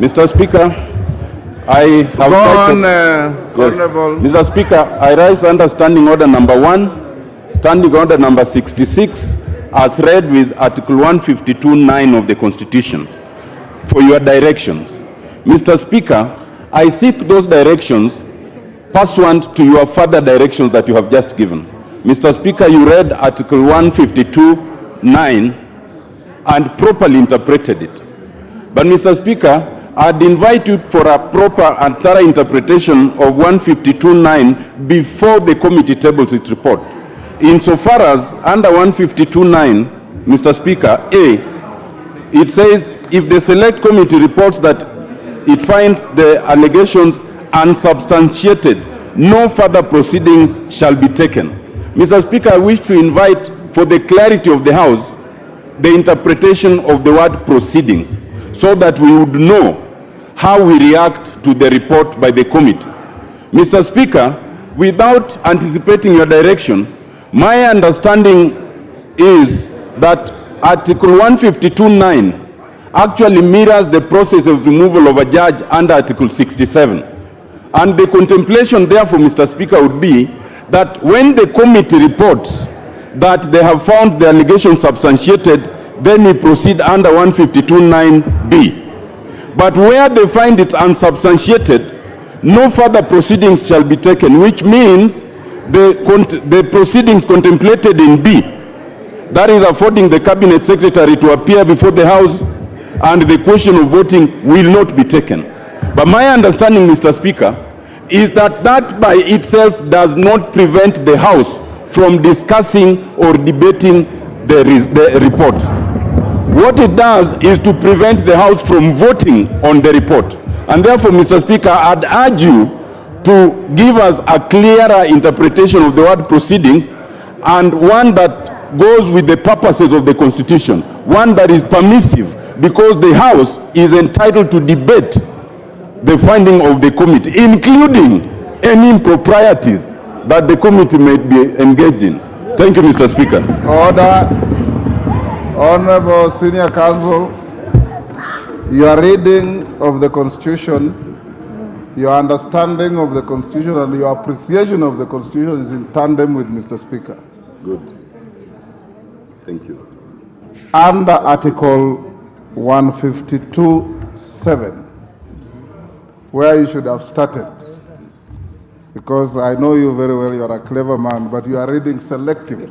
Mr. Speaker, I have Yes. Mr. Speaker, I rise under Standing Order number 1, Standing Order number 66, as read with Article 152(9) of the Constitution, for your directions. Mr. Speaker, I seek those directions pursuant to your further directions that you have just given. Mr. Speaker, you read Article 152(9) and properly interpreted it. But Mr. Speaker, I'd invite you for a proper and thorough interpretation of 152(9) before the committee tables its report. Insofar as under 152(9), Mr. Speaker, A, it says if the select committee reports that it finds the allegations unsubstantiated, no further proceedings shall be taken. Mr. Speaker, I wish to invite, for the clarity of the House, the interpretation of the word proceedings, so that we would know how we react to the report by the committee. Mr. Speaker, without anticipating your direction, my understanding is that Article 152(9) actually mirrors the process of removal of a judge under Article 67. And the contemplation, therefore, Mr. Speaker, would be that when the committee reports that they have found the allegation substantiated, then we proceed under 152(9)(b). But where they find it unsubstantiated, no further proceedings shall be taken, which means the proceedings contemplated in B, that is affording the Cabinet Secretary to appear before the House and the question of voting, will not be taken. But my understanding, Mr. Speaker, is that that by itself does not prevent the House from discussing or debating the report. What it does is to prevent the House from voting on the report. And therefore, Mr. Speaker, I'd urge you to give us a clearer interpretation of the word proceedings, and one that goes with the purposes of the Constitution, one that is permissive, because the House is entitled to debate the finding of the committee, including any improprieties that the committee may be engaged in. Thank you, Mr. Speaker. Order. Honorable Senior Counsel, your reading of the Constitution, your understanding of the Constitution, and your appreciation of the Constitution is in tandem with Mr. Speaker. Good. Thank you. Under Article 152(7), where you should have started, because I know you very well, you are a clever man, but you are reading selectively.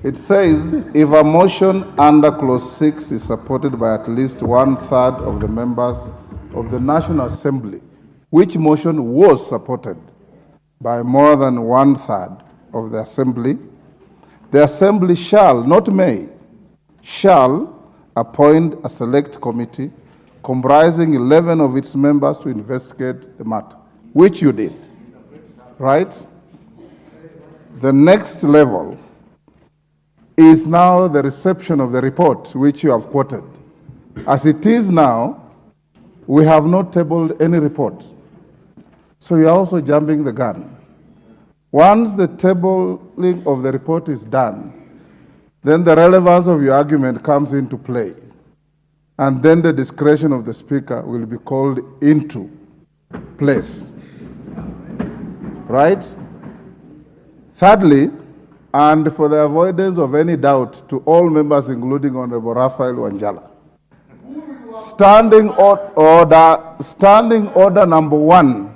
It says, if a motion under Clause 6 is supported by at least 1/3 of the members of the National Assembly, which motion was supported by more than 1/3 of the Assembly shall, not may, shall appoint a select committee comprising 11 of its members to investigate the matter, which you did, right? The next level is now the reception of the report, which you have quoted. As it is now, we have not tabled any report. So you are also jumping the gun. Once the tabling of the report is done, then the relevance of your argument comes into play. And then the discretion of the Speaker will be called into place. Right? Thirdly, and for the avoidance of any doubt to all members, including Honorable Raphael Wanjala, Standing order number 1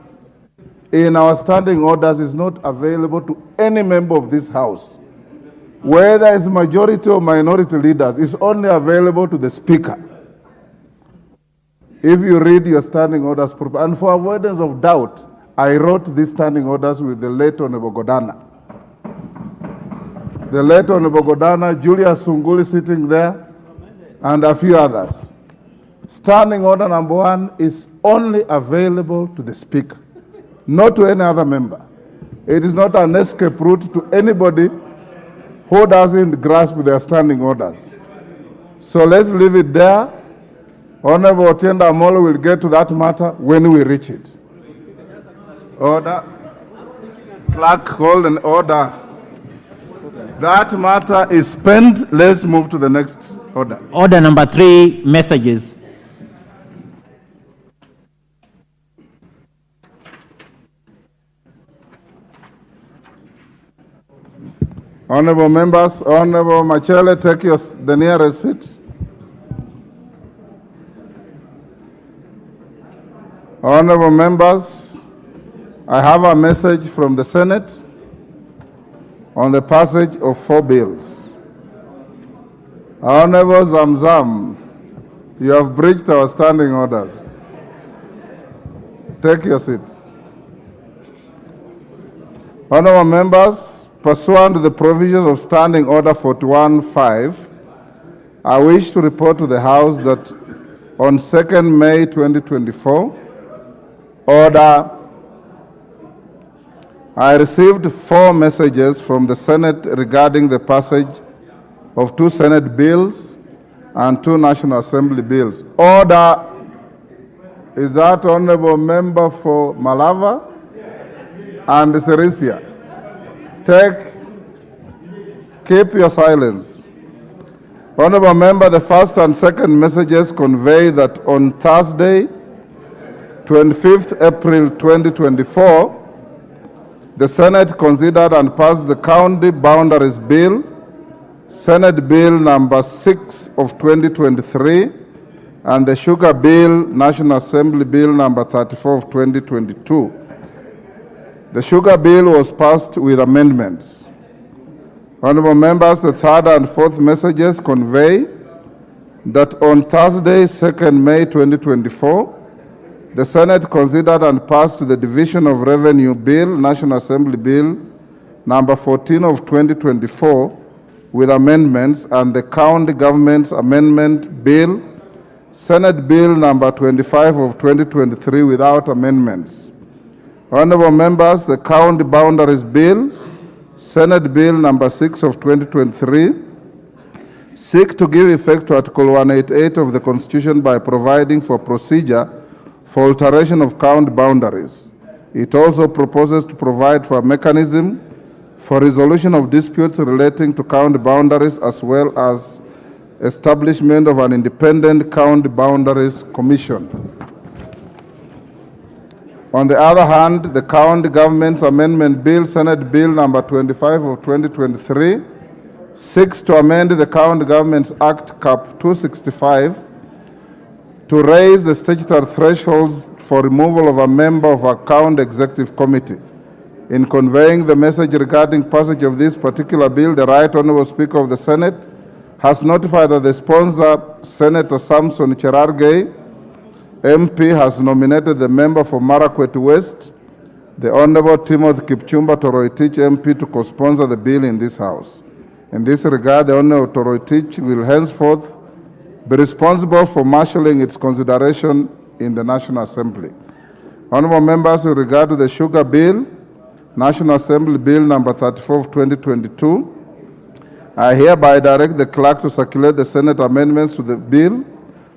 in our standing orders is not available to any member of this House. Whether it's majority or minority leaders, it's only available to the Speaker. If you read your standing orders properly, and for avoidance of doubt, I wrote these standing orders with the late Honorable Godana. The late Honorable Godana, Julius Sunguli sitting there, and a few others. Standing order number 1 is only available to the Speaker, not to any other member. It is not an escape route to anybody who doesn't grasp their standing orders. So let's leave it there. Honorable Otienda Amolo will get to that matter when we reach it. Order. Clerk, hold an order. That matter is spent. Let's move to the next Order. Order number 3, messages. Honorable members, Honorable Machele, take the nearest seat. Honorable members, I have a message from the Senate on the passage of 4 bills. Honorable Zamzam, you have breached our standing orders. Take your seat. Honorable members, pursuant to the provisions of Standing Order 41-5, I wish to report to the House that on 2nd May 2024, I received 4 messages from the Senate regarding the passage of 2 Senate bills and 2 National Assembly bills. Order. Is that Honorable Member for Malava and Serisia? Keep your silence. Honorable Member, the first and second messages convey that on Thursday, 25th April 2024, the Senate considered and passed the County Boundaries Bill, Senate Bill number 6 of 2023, and the Sugar Bill, National Assembly Bill number 34 of 2022. The Sugar Bill was passed with amendments. Honorable members, the third and fourth messages convey that on Thursday, 2nd May 2024, the Senate considered and passed the Division of Revenue Bill, National Assembly Bill number 14 of 2024 with amendments, and the County Government's Amendment Bill, Senate Bill number 25 of 2023 without amendments. Honorable members, the County Boundaries Bill, Senate Bill number 6 of 2023, seek to give effect to Article 188 of the Constitution by providing for procedure for alteration of county boundaries. It also proposes to provide for a mechanism for resolution of disputes relating to county boundaries, as well as establishment of an independent county boundaries commission. On the other hand, the County Government's Amendment Bill, Senate Bill number 25 of 2023, seeks to amend the County Governments Act Cap 265 to raise the statutory thresholds for removal of a member of a county executive committee. In conveying the message regarding passage of this particular bill, the Right Honorable Speaker of the Senate has notified that the sponsor, Senator Samson Cherargei, MP, has nominated the member for Marakwet West, the Honorable Timothy Kipchumba Toroitich, MP, to co-sponsor the bill in this House. In this regard, the Honorable Toroitich will henceforth be responsible for marshalling its consideration in the National Assembly. Honorable members, with regard to the Sugar Bill, National Assembly Bill number 34 of 2022, I hereby direct the clerk to circulate the Senate amendments to the bill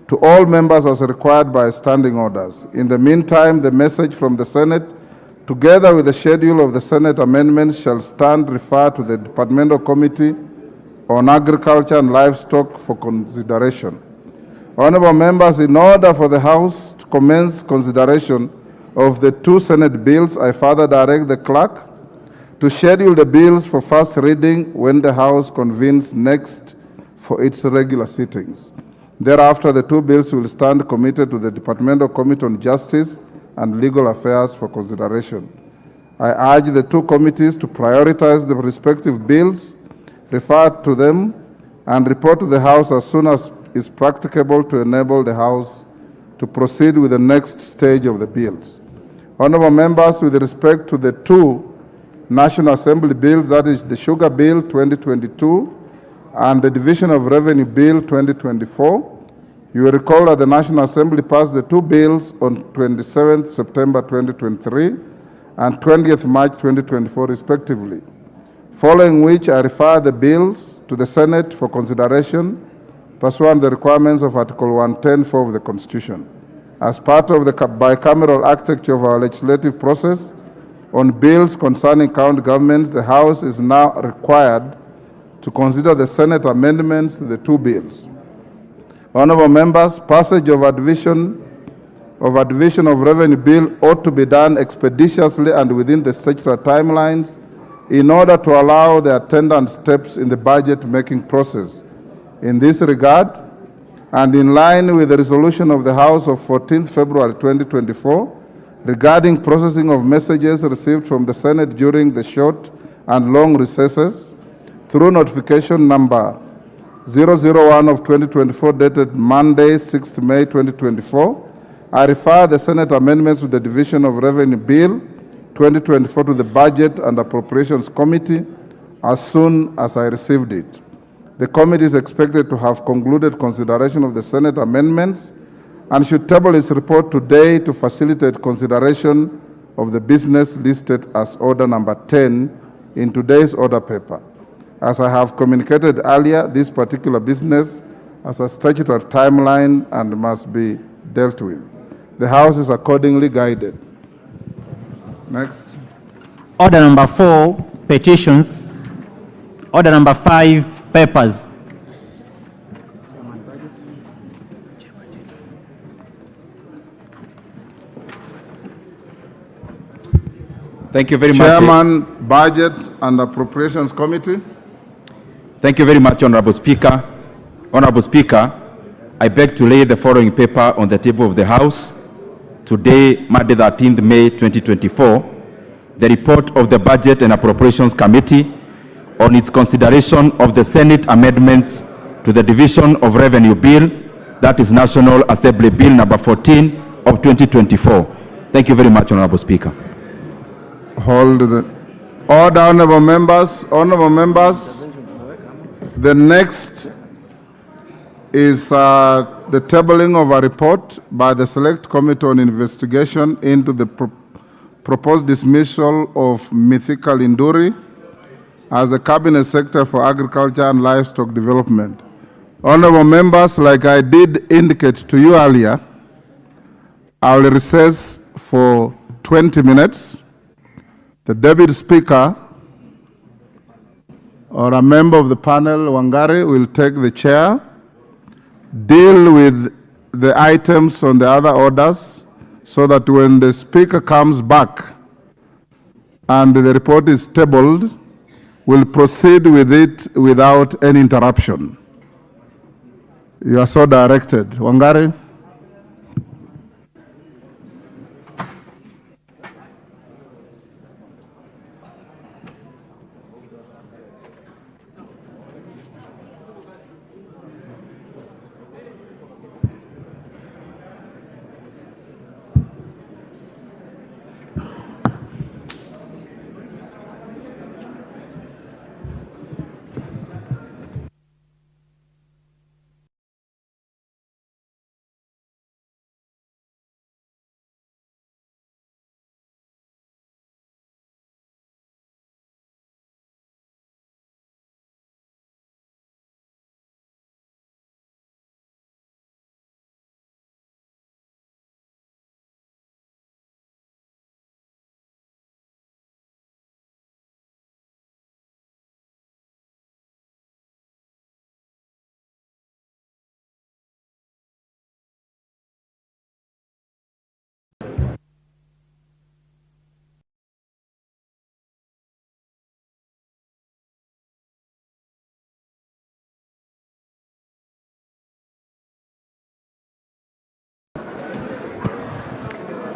to all members as required by standing orders. In the meantime, the message from the Senate, together with the schedule of the Senate amendments, shall stand referred to the Departmental Committee on Agriculture and Livestock for consideration. Honorable members, in order for the House to commence consideration of the 2 Senate bills, I further direct the clerk to schedule the bills for first reading when the House convenes next for its regular sittings. Thereafter, the 2 bills will stand committed to the Departmental Committee on Justice and Legal Affairs for consideration. I urge the 2 committees to prioritize the respective bills, refer to them, and report to the House as soon as is practicable to enable the House to proceed with the next stage of the bills. Honorable members, with respect to the 2 National Assembly bills, that is the Sugar Bill 2022 and the Division of Revenue Bill 2024, you will recall that the National Assembly passed the 2 bills on 27th September 2023 and 20th March 2024 respectively, following which I refer the bills to the Senate for consideration pursuant to the requirements of Article 110(4) of the Constitution. As part of the bicameral architecture of our legislative process on bills concerning county governments, the House is now required to consider the Senate amendments to the 2 bills. Honorable members, passage of a division of revenue bill ought to be done expeditiously and within the statutory timelines in order to allow the attendant steps in the budget making process. In this regard, and in line with the resolution of the House of 14th February 2024 regarding processing of messages received from the Senate during the short and long recesses, through notification number 001 of 2024 dated Monday, 6th May 2024, I refer the Senate amendments to the Division of Revenue Bill 2024 to the Budget and Appropriations Committee as soon as I received it. The committee is expected to have concluded consideration of the Senate amendments and should table its report today to facilitate consideration of the business listed as order number 10 in today's order paper. As I have communicated earlier, this particular business has a statutory timeline and must be dealt with. The House is accordingly guided. Next. Order number 4, petitions. Order number 5, papers. Thank you very much. Chairman, Budget and Appropriations Committee. Thank you very much, Honorable Speaker. Honorable Speaker, I beg to lay the following paper on the table of the House. Today, Monday 13th May 2024, the report of the Budget and Appropriations Committee on its consideration of the Senate amendments to the Division of Revenue Bill, that is National Assembly Bill number 14 of 2024. Thank you very much, Honorable Speaker. Hold the order, honorable members. Honorable members, the next is the tabling of a report by the Select Committee on Investigation into the proposed dismissal of Mythical Linturi as the Cabinet Secretary for Agriculture and Livestock Development. Honorable members, like I did indicate to you earlier, I will recess for 20 minutes. The Deputy Speaker or a member of the panel, Wangari, will take the chair, deal with the items on the other orders so that when the Speaker comes back and the report is tabled, we'll proceed with it without any interruption. You are so directed. Wangari?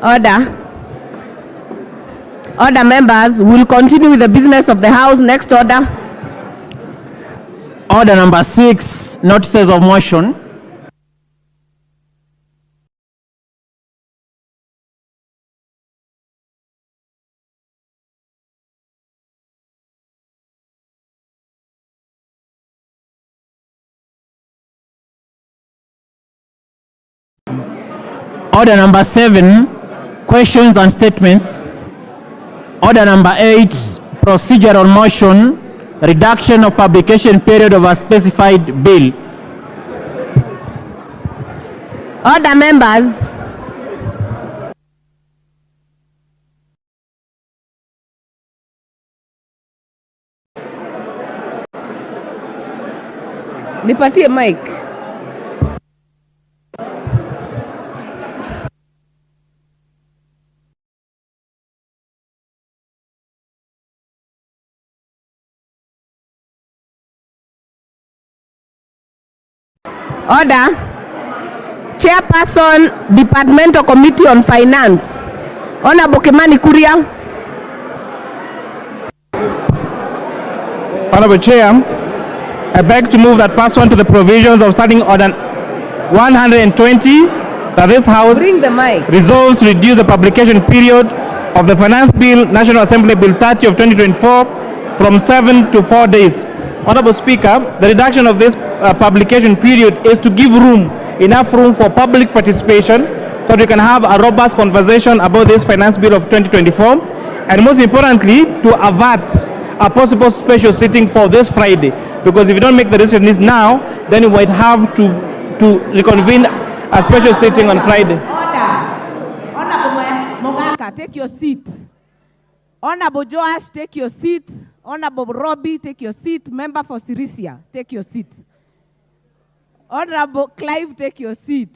Order. Order, members. We'll continue with the business of the House. Next order. Order number 6, notices of motion. Order number 7, questions and statements. Order number 8, procedural motion, reduction of publication period of a specified bill. Order, members. Nipatie mic. Order. Chairperson, Departmental Committee on Finance. Honorable Kimani Kuria. Honorable Chair, I beg to move that pursuant to the provisions of Standing Order 120, that this House Bring the mic. resolves to reduce the publication period of the Finance Bill, National Assembly Bill 30 of 2024 from 7 to 4 days. Honorable Speaker, the reduction of this publication period is to give enough room for public participation so that we can have a robust conversation about this Finance Bill of 2024, and most importantly, to avert a possible special sitting for this Friday, because if you don't make the decision now, then we might have to reconvene a special sitting on Friday. Honorable Mogaka, take your seat. Honorable Joash, take your seat. Honorable Robbie, take your seat. Member for Sirisia, take your seat. Honorable Clive, take your seat.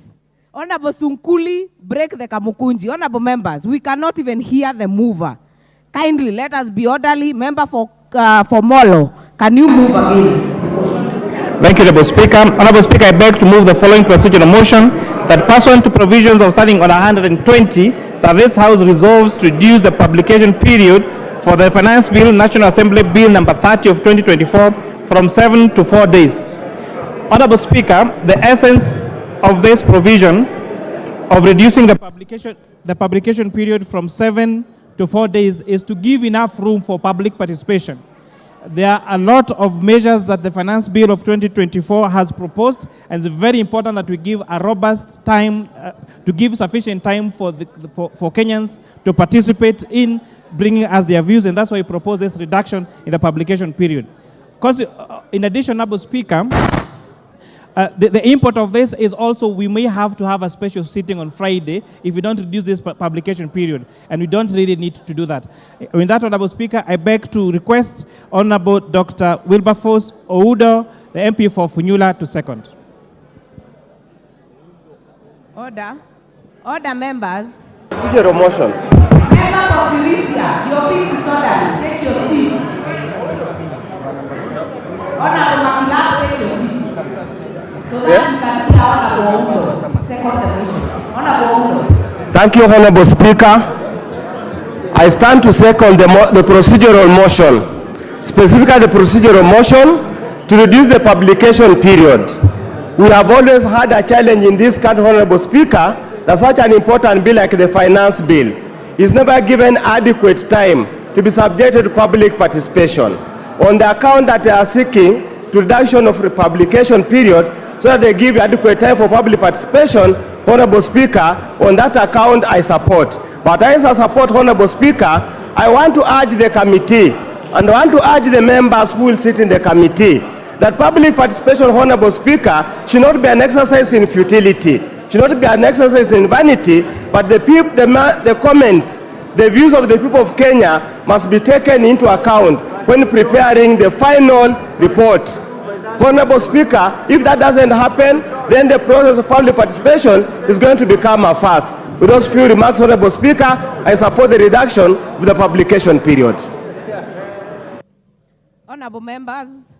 Honorable Sunkuli, break the Kamukunji. Honorable members, we cannot even hear the mover. Kindly let us be orderly. Member for Molo, can you move again? Thank you, Honorable Speaker. Honorable Speaker, I beg to move the following procedural motion that pursuant to provisions of Standing Order 120, that this House resolves to reduce the publication period for the Finance Bill, National Assembly Bill number 30 of 2024 from 7 to 4 days. Honorable Speaker, the essence of this provision of reducing the publication period from 7 to 4 days is to give enough room for public participation. There are a lot of measures that the Finance Bill of 2024 has proposed, and it's very important that we give a robust time, to give sufficient time for Kenyans to participate in bringing us their views, and that's why we propose this reduction in the publication period. Because in addition, Honorable Speaker, the import of this is also we may have to have a special sitting on Friday if we don't reduce this publication period, and we don't really need to do that. In that, Honorable Speaker, I beg to request Honorable Dr. Wilberforce Oudo, the MP for Funyula, to second. Order. Order, members. Procedural motion. Member for Sirisia, you're being disorderly. Take your seat. Honorable Makilap, take your seat. So that you can hear Honorable Oudo. Second the motion. Honorable Oudo. Thank you, Honorable Speaker. I stand to second the procedural motion, specifically the procedural motion to reduce the publication period. We have always had a challenge in this country, Honorable Speaker, that such an important bill like the Finance Bill is never given adequate time to be subjected to public participation. On the account that they are seeking to reduction of the publication period so that they give adequate time for public participation, Honorable Speaker, on that account I support. But as I support, Honorable Speaker, I want to urge the committee and I want to urge the members who will sit in the committee that public participation, Honorable Speaker, should not be an exercise in futility, should not be an exercise in vanity, but the comments, the views of the people of Kenya must be taken into account when preparing the final report. Honorable Speaker, if that doesn't happen, then the process of public participation is going to become a farce. With those few remarks, Honorable Speaker, I support the reduction of the publication period. Honorable members.